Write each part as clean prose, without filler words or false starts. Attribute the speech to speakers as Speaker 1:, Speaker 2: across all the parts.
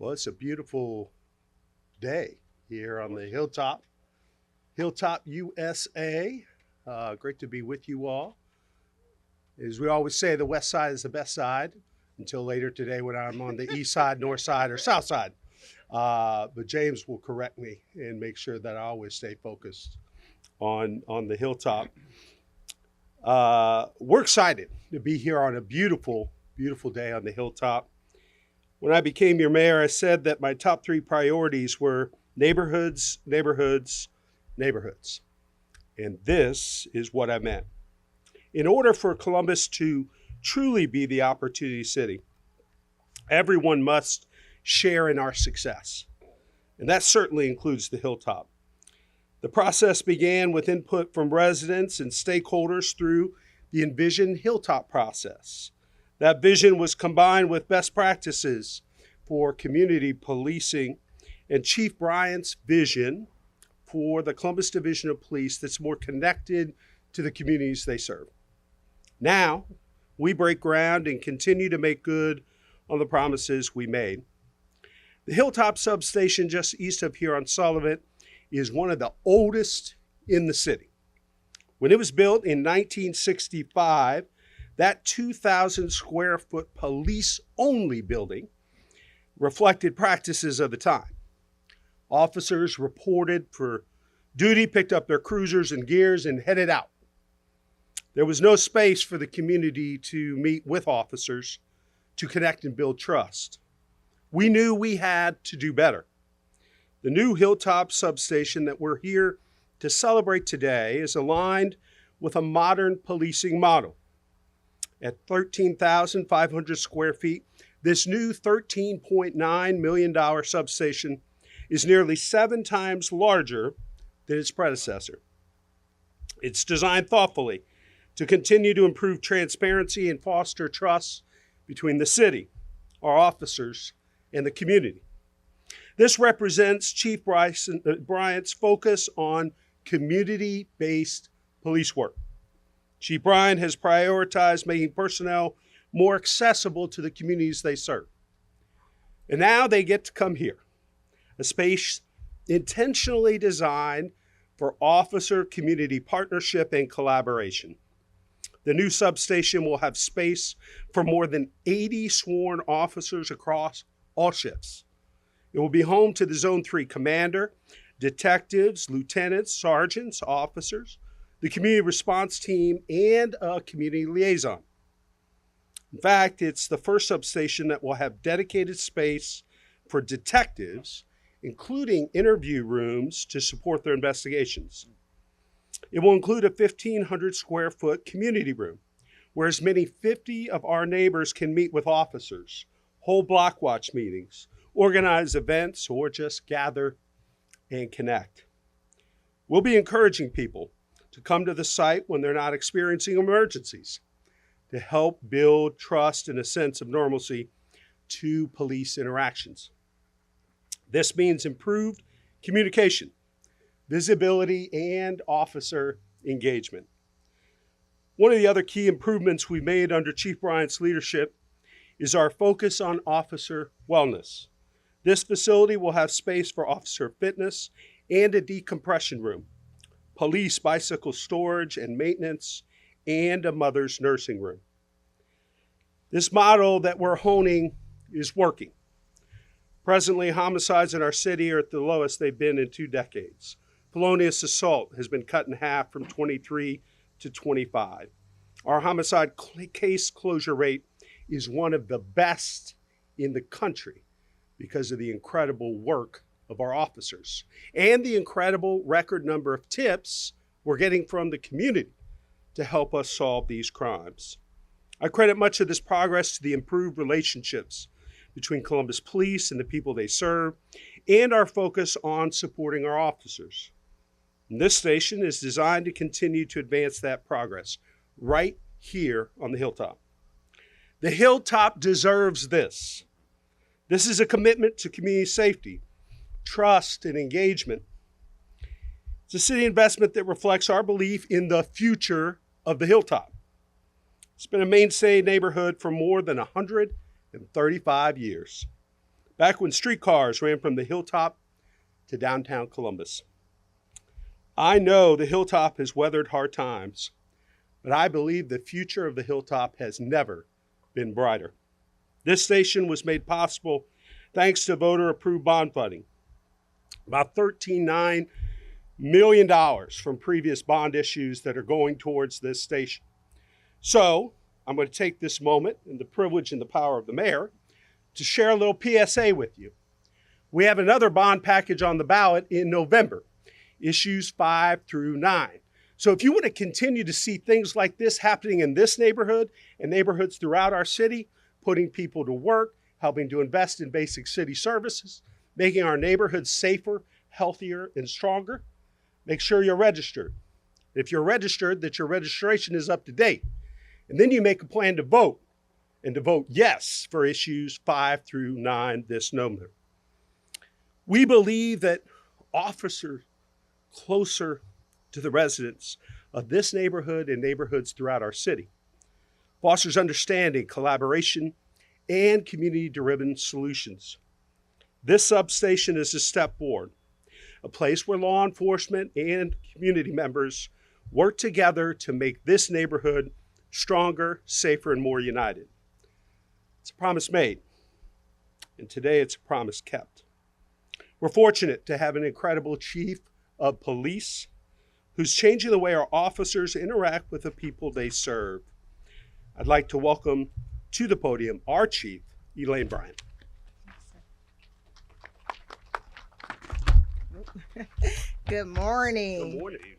Speaker 1: Well, it's a beautiful day here on the Hilltop, Hilltop, USA. Great to be with you all. As we always say, the West Side is the best side until later today when I'm on the East Side, North Side, or South Side. But James will correct me and make sure that I always stay focused on the Hilltop. We're excited to be here on a beautiful, beautiful day on the Hilltop. When I became your mayor, I said that my top three priorities were neighborhoods, neighborhoods, neighborhoods. And this is what I meant. In order for Columbus to truly be the opportunity city, everyone must share in our success. And that certainly includes the Hilltop. The process began with input from residents and stakeholders through the Envision Hilltop process. That vision was combined with best practices for community policing and Chief Bryant's vision for the Columbus Division of Police that's more connected to the communities they serve. Now, we break ground and continue to make good on the promises we made. The Hilltop Substation just east of here on Sullivant is one of the oldest in the city. When it was built in 1965, that 2,000 square foot police-only building reflected practices of the time. Officers reported for duty, picked up their cruisers and gears, and headed out. There was no space for the community to meet with officers, to connect and build trust. We knew we had to do better. The new Hilltop Substation that we're here to celebrate today is aligned with a modern policing model. At 13,500 square feet, this new $13.9 million substation is nearly 7 times larger than its predecessor. It's designed thoughtfully to continue to improve transparency and foster trust between the city, our officers, and the community. This represents Chief Bryant's focus on community-based police work. Chief Bryant has prioritized making personnel more accessible to the communities they serve. And now they get to come here, a space intentionally designed for officer-community partnership and collaboration. The new substation will have space for more than 80 sworn officers across all shifts. It will be home to the Zone 3 commander, detectives, lieutenants, sergeants, officers, the community response team, and a community liaison. In fact, it's the first substation that will have dedicated space for detectives, including interview rooms to support their investigations. It will include a 1,500 square foot community room, where as many 50 of our neighbors can meet with officers, hold block watch meetings, organize events, or just gather and connect. We'll be encouraging people to come to the site when they're not experiencing emergencies, to help build trust and a sense of normalcy to police interactions. This means improved communication, visibility, and officer engagement. One of the other key improvements we made under Chief Bryant's leadership is our focus on officer wellness. This facility will have space for officer fitness and a decompression room, police bicycle storage and maintenance, and a mother's nursing room. This model that we're honing is working. Presently, homicides in our city are at the lowest they've been in 2 decades. Felonious assault has been cut in half from 23 to 25. Our homicide case closure rate is one of the best in the country because of the incredible work of our officers and the incredible record number of tips we're getting from the community to help us solve these crimes. I credit much of this progress to the improved relationships between Columbus Police and the people they serve, and our focus on supporting our officers. And this station is designed to continue to advance that progress right here on the Hilltop. The Hilltop deserves this. This is a commitment to community safety, trust, and engagement. It's a city investment that reflects our belief in the future of the Hilltop. It's been a mainstay neighborhood for more than 135 years. back when streetcars ran from the Hilltop to downtown Columbus. I know the Hilltop has weathered hard times, but I believe the future of the Hilltop has never been brighter. This station was made possible thanks to voter-approved bond funding, about $13.9 million from previous bond issues that are going towards this station. So I'm going to take this moment and the privilege and the power of the mayor to share a little PSA with you. We have another bond package on the ballot in November, issues 5 through 9. So if you want to continue to see things like this happening in this neighborhood and neighborhoods throughout our city, putting people to work, helping to invest in basic city services, making our neighborhoods safer, healthier, and stronger, make sure you're registered. If you're registered, that your registration is up to date. And then you make a plan to vote, and to vote yes for issues 5 through 9 this November. We believe that officers closer to the residents of this neighborhood and neighborhoods throughout our city fosters understanding, collaboration, and community-driven solutions. This substation is a step forward, a place where law enforcement and community members work together to make this neighborhood stronger, safer, and more united. It's a promise made, and today it's a promise kept. We're fortunate to have an incredible chief of police who's changing the way our officers interact with the people they serve. I'd like to welcome to the podium our chief, Elaine Bryant.
Speaker 2: Good morning.
Speaker 1: Good morning.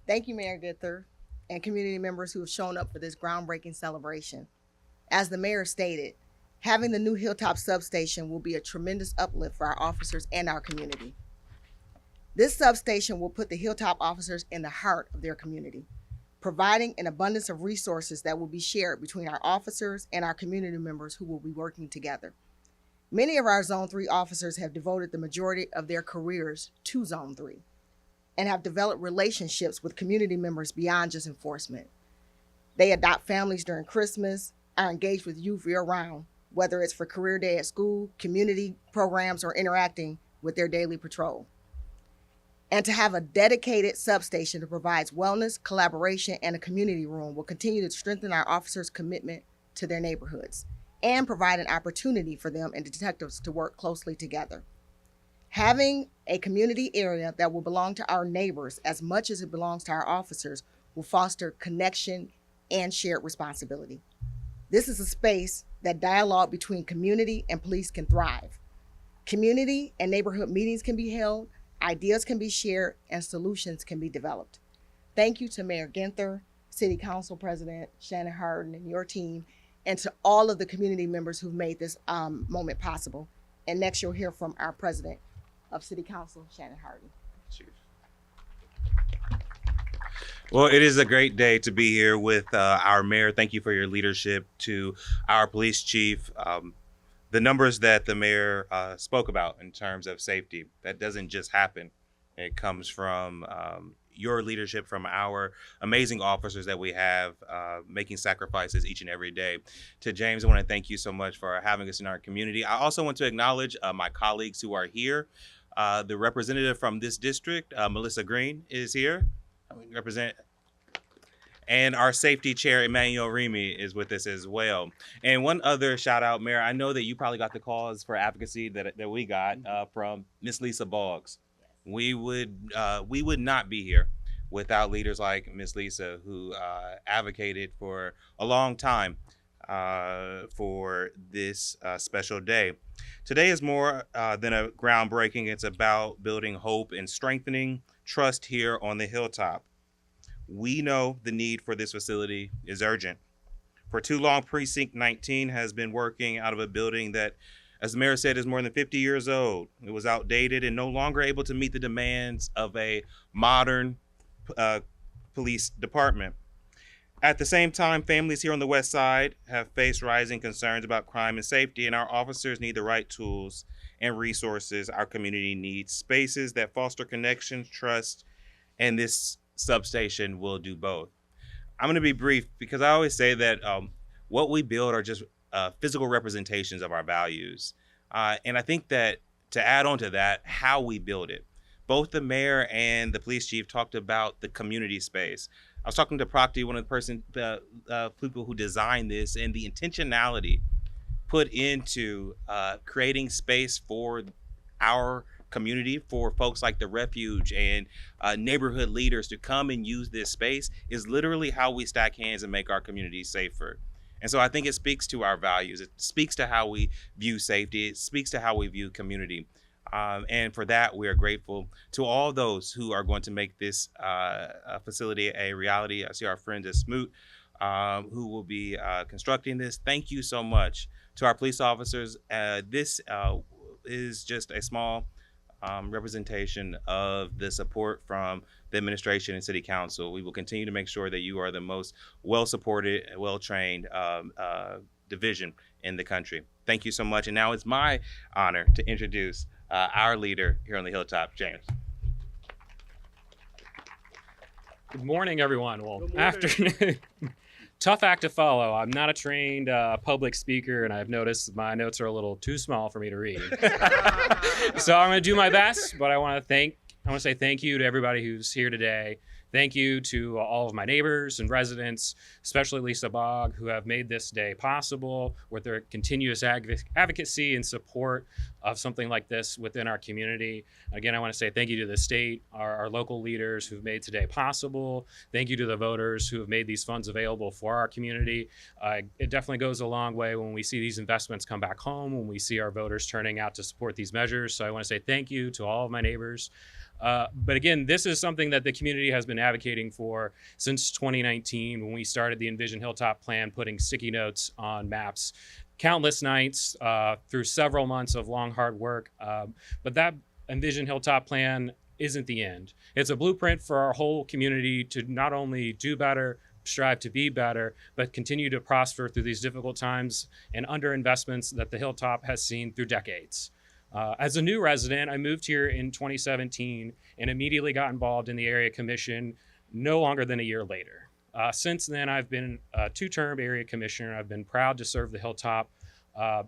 Speaker 2: Thank you, Mayor Ginther, and community members who have shown up for this groundbreaking celebration. As the mayor stated, having the new Hilltop substation will be a tremendous uplift for our officers and our community. This substation will put the Hilltop officers in the heart of their community, providing an abundance of resources that will be shared between our officers and our community members who will be working together. Many of our Zone 3 officers have devoted the majority of their careers to Zone 3 and have developed relationships with community members beyond just enforcement. They adopt families during Christmas, are engaged with youth year-round, whether it's for career day at school, community programs, or interacting with their daily patrol. And to have a dedicated substation that provides wellness, collaboration, and a community room will continue to strengthen our officers' commitment to their neighborhoods and provide an opportunity for them and detectives to work closely together. Having a community area that will belong to our neighbors as much as it belongs to our officers will foster connection and shared responsibility. This is a space that dialogue between community and police can thrive. Community and neighborhood meetings can be held, ideas can be shared, and solutions can be developed. Thank you to Mayor Ginther, City Council President Shannon Harden, and your team, and to all of the community members who've made this moment possible. And next you'll hear from our President of City Council, Shannon Harden.
Speaker 3: Well, it is a great day to be here with our mayor. Thank you for your leadership. To our police chief. The numbers that the mayor spoke about in terms of safety, that doesn't just happen. It comes from your leadership, from our amazing officers that we have making sacrifices each and every day. To James, I want to thank you so much for having us in our community. I also want to acknowledge my colleagues who are here. The representative from this district, Melissa Green, is here. And our safety chair, Emmanuel Remy, is with us as well. And one other shout out, Mayor, I know that you probably got the calls for advocacy that we got from Miss Lisa Boggs. We would not be here without leaders like Miss Lisa, who advocated for a long time for this special day. Today is more than a groundbreaking. It's about building hope and strengthening trust here on the Hilltop. We know the need for this facility is urgent. For too long, Precinct 19 has been working out of a building that, as the mayor said, is more than 50 years old. It was outdated and no longer able to meet the demands of a modern police department. At the same time, families here on the West Side have faced rising concerns about crime and safety, and our officers need the right tools and resources. Our community needs spaces that foster connections, trust, and this substation will do both. I'm going to be brief because I always say that what we build are just physical representations of our values. And I think that to add on to that, how we build it. Both the mayor and the police chief talked about the community space. I was talking to Procty, one of the people who designed this, and the intentionality put into creating space for our community, for folks like the refuge and neighborhood leaders to come and use this space is literally how we stack hands and make our community safer. And so I think it speaks to our values. It speaks to how we view safety. It speaks to how we view community. And for that, we are grateful to all those who are going to make this facility a reality. I see our friends at Smoot who will be constructing this. Thank you so much to our police officers. This is just a small representation of the support from the administration and city council. We will continue to make sure that you are the most well-supported, well-trained division in the country. Thank you so much. And now it's my honor to introduce our leader here on the Hilltop, James.
Speaker 4: Good morning, everyone. Well,
Speaker 1: Good morning.
Speaker 4: afternoon. Tough act to follow. I'm not a trained public speaker, and I've noticed my notes are a little too small for me to read. So I'm going to do my best, but I want to say thank you to everybody who's here today. Thank you to all of my neighbors and residents, especially Lisa Bogg, who have made this day possible with their continuous advocacy and support of something like this within our community. Again, I want to say thank you to the state, our local leaders who've made today possible. Thank you to the voters who have made these funds available for our community. It definitely goes a long way when we see these investments come back home, when we see our voters turning out to support these measures. So I want to say thank you to all of my neighbors. But again, this is something that the community has been advocating for since 2019 when we started the Envision Hilltop plan, putting sticky notes on maps, countless nights through several months of long, hard work. But that Envision Hilltop plan isn't the end. It's a blueprint for our whole community to not only do better, strive to be better, but continue to prosper through these difficult times and underinvestments that the Hilltop has seen through decades. As a new resident, I moved here in 2017 and immediately got involved in the area commission no longer than a year later. Since then, I've been a two-term area commissioner. I've been proud to serve the Hilltop,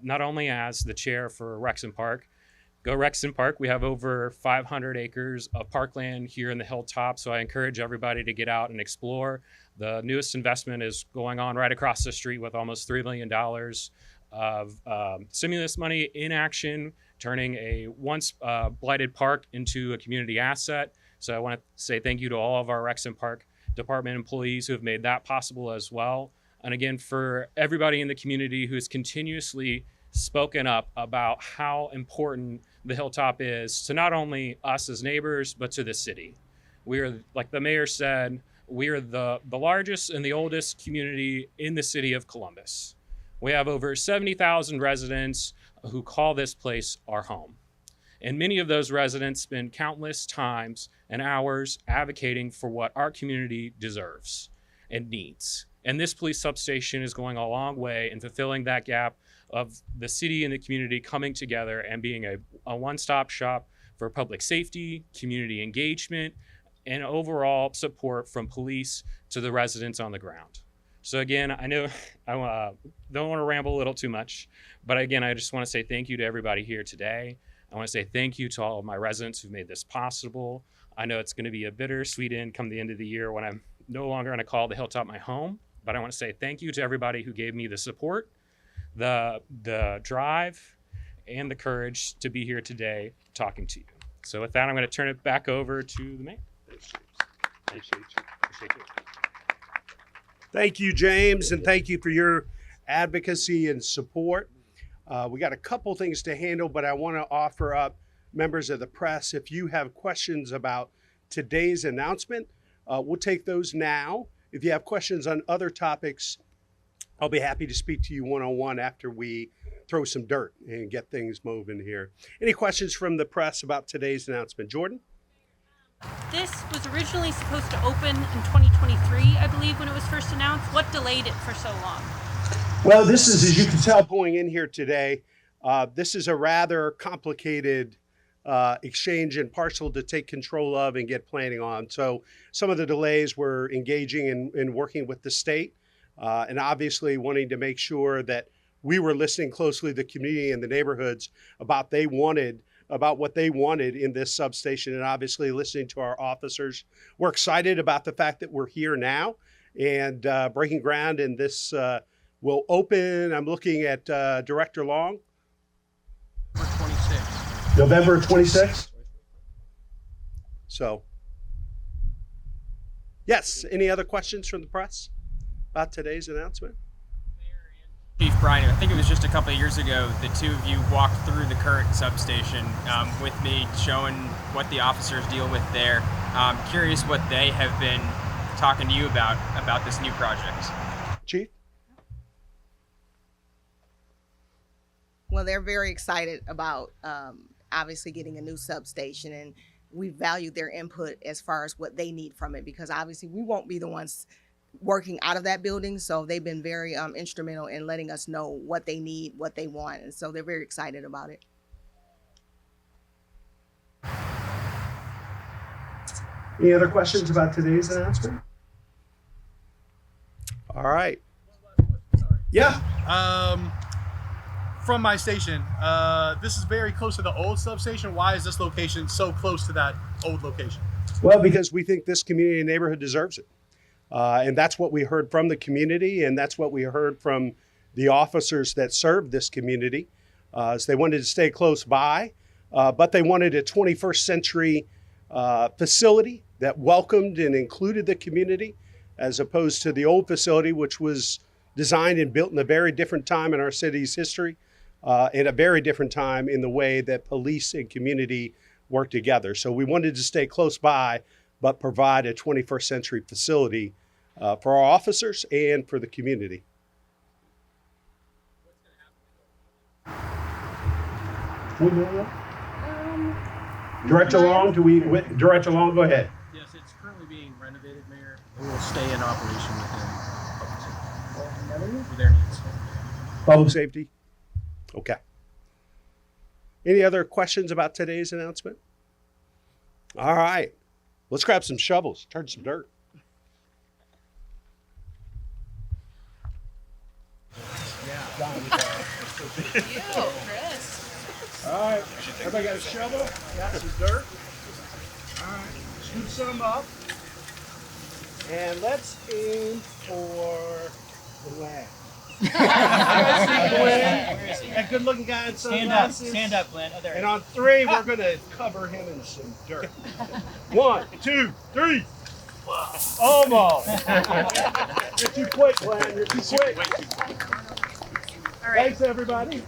Speaker 4: not only as the chair for Rexon Park. Go Rexon Park. We have over 500 acres of parkland here in the Hilltop, so I encourage everybody to get out and explore. The newest investment is going on right across the street with almost $3 million of stimulus money in action, turning a once blighted park into a community asset. So I want to say thank you to all of our Rexon Park Department employees who have made that possible as well. And again, for everybody in the community who has continuously spoken up about how important the Hilltop is to not only us as neighbors, but to the city. We are, like the mayor said, we are the largest and the oldest community in the city of Columbus. We have over 70,000 residents who call this place our home. And many of those residents spend countless times and hours advocating for what our community deserves and needs. And this police substation is going a long way in fulfilling that gap of the city and the community coming together and being a one-stop shop for public safety, community engagement, and overall support from police to the residents on the ground. So again, I know I don't want to ramble a little too much, but again, I just want to say thank you to everybody here today. I want to say thank you to all of my residents who've made this possible. I know it's going to be a bittersweet end come the end of the year when I'm no longer going to call the Hilltop my home, but I want to say thank you to everybody who gave me the support, the drive, and the courage to be here today talking to you. So with that, I'm going to turn it back over to the mayor.
Speaker 1: Appreciate you. Thank you, James, and thank you for your advocacy and support. We got a couple things to handle, but I want to offer up members of the press. If you have questions about today's announcement, we'll take those now. If you have questions on other topics, I'll be happy to speak to you one-on-one after we throw some dirt and get things moving here. Any questions from the press about today's announcement? Jordan?
Speaker 5: This was originally supposed to open in 2023, I believe, when it was first announced. What delayed it for so long?
Speaker 1: Well, this is, as you can tell, going in here today, this is a rather complicated exchange and parcel to take control of and get planning on. So some of the delays were engaging in working with the state and obviously wanting to make sure that we were listening closely to the community and the neighborhoods about what they wanted in this substation, and obviously listening to our officers. We're excited about the fact that we're here now and breaking ground, and this will open, I'm looking at Director Long. November 26th. So, yes, any other questions from the press about today's announcement?
Speaker 6: Chief Briner, I think it was just a couple of years ago, the two of you walked through the current substation with me, showing what the officers deal with there. Curious what they have been talking to you about this new project.
Speaker 1: Chief?
Speaker 2: Well, they're very excited about obviously getting a new substation, and we value their input as far as what they need from it, because obviously we won't be the ones working out of that building. So they've been very instrumental in letting us know what they need, what they want. And so they're very excited about it.
Speaker 1: Any other questions about today's announcement? All right. Yeah.
Speaker 7: From my station, this is very close to the old substation. Why is this location so close to that old location?
Speaker 1: Well, because we think this community and neighborhood deserves it. And that's what we heard from the community, and that's what we heard from the officers that served this community. Is they wanted to stay close by, but they wanted a 21st century facility that welcomed and included the community, as opposed to the old facility, which was designed and built in a very different time in our city's history, in a very different time in the way that police and community work together. So we wanted to stay close by, but provide a 21st century facility for our officers and for the community. Director Long, Director Long, go ahead.
Speaker 7: Yes, it's currently being renovated, Mayor. It will stay in operation with their needs.
Speaker 1: Public safety? Okay. Any other questions about today's announcement? All right. Let's grab some shovels, turn some dirt. All right. Everybody got a shovel? Got some dirt? All right. Scoop some up. And let's aim for Glenn. That good looking guy in sunglasses.
Speaker 8: Stand up, Glenn. Oh, there
Speaker 1: And on 3, we're going to cover him in some dirt. 1, 2, 3. Almost. You're too quick, Glenn. You're too quick.
Speaker 5: All right.
Speaker 1: Thanks, everybody.